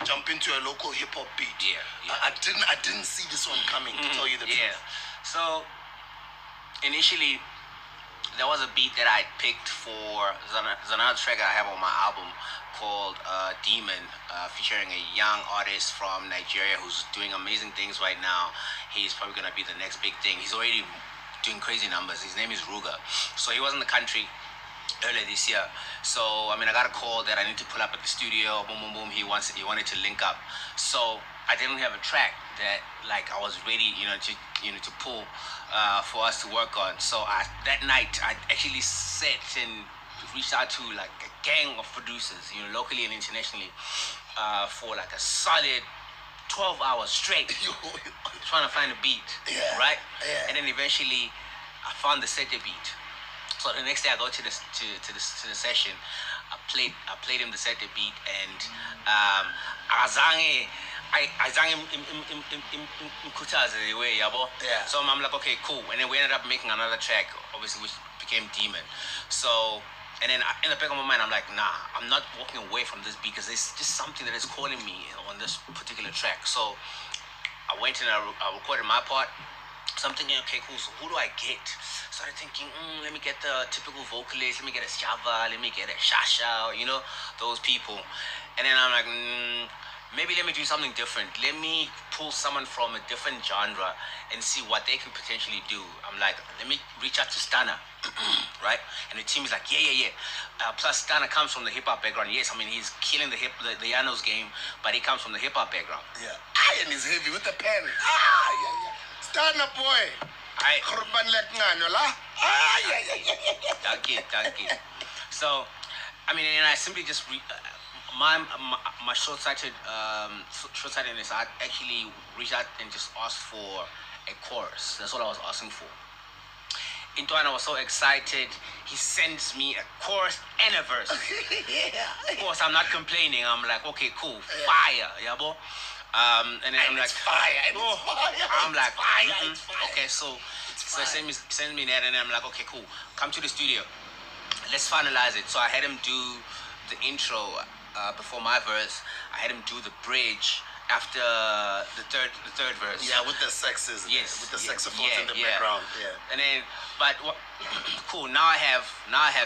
jump into a local hip hop beat. I didn't see this one coming. To tell you the truth. So initially, there was a beat that I picked for. There's another track I have on my album called Demon, featuring a young artist from Nigeria who's doing amazing things right now. He's probably gonna be the next big thing. He's already doing crazy numbers. His name is Ruga. So he was in the country earlier this year. So I got a call that I need to pull up at the studio. Boom, boom, boom. He wanted to link up. So I didn't have a track that I was ready, to pull for us to work on. So that night I actually sat and reached out to a gang of producers, locally and internationally, for a solid 12 hours straight, trying to find a beat, right? And then eventually I found the SETE beat. So the next day I go to the session. I played him the SETE beat, and azange imkhuthaze the way, yabo. So I'm like, okay, cool. And then we ended up making another track, obviously, which became Demon. So, and then in the back of my mind, I'm like, nah, I'm not walking away from this beat because there's just something that is calling me on this particular track. So I went and I recorded my part. So I'm thinking, okay, cool, so who do I get? Started thinking, let me get the typical vocalist, let me get a Sjava, let me get a Shasha, those people. And then I'm like, maybe let me do something different. Let me pull someone from a different genre and see what they can potentially do. I'm like, let me reach out to Stana, right? And the team is like, yeah. Plus, Stana comes from the hip-hop background. Yes, he's killing the Yanos game, but he comes from the hip-hop background. Yeah. And he's heavy with the pen. Stana boy. Thank you. So, and I simply just my short-sightedness. I actually reached out and just asked for a chorus. That's all I was asking for. Intuana was so excited. He sends me a chorus and a verse. Of course, I'm not complaining. I'm like, okay, cool, fire, yabo. And then I'm like, fire. I'm like, fire. okay, so send me that, and I'm like, okay, cool, come to the studio, let's finalize it. So I had him do the intro before my verse. I had him do the bridge after the third verse. Yeah, with the saxes. Yes, with the saxophones in the background. Yeah. And then, but cool. Now I have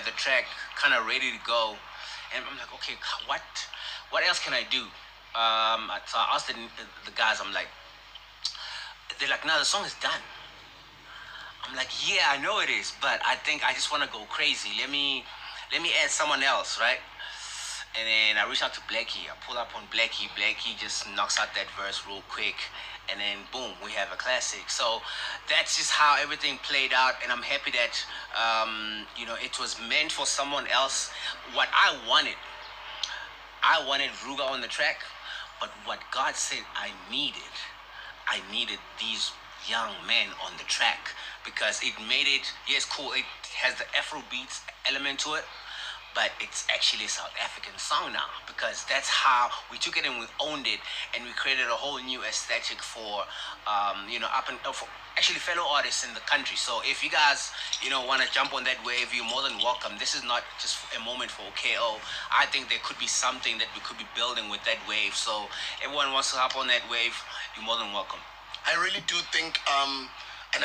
the track kind of ready to go, and I'm like, okay, what else can I do? So I asked the guys. I'm like, they're like, no, the song is done. I'm like, yeah, I know it is, but I think I just want to go crazy. Let me add someone else, right? And then I reach out to Blackie. I pull up on Blackie. Blackie just knocks out that verse real quick, and then boom, we have a classic. So that's just how everything played out, and I'm happy that it was meant for someone else. What I wanted Ruga on the track, but what God said I needed these young men on the track, because it made it, yes, cool, it has the Afro beats element to it, but it's actually a South African song now, because that's how we took it and we owned it, and we created a whole new aesthetic for for actually fellow artists in the country. So if you guys want to jump on that wave, you're more than welcome. This is not just a moment for KO. I think there could be something that we could be building with that wave. So everyone wants to hop on that wave, you're more than welcome. I really do think and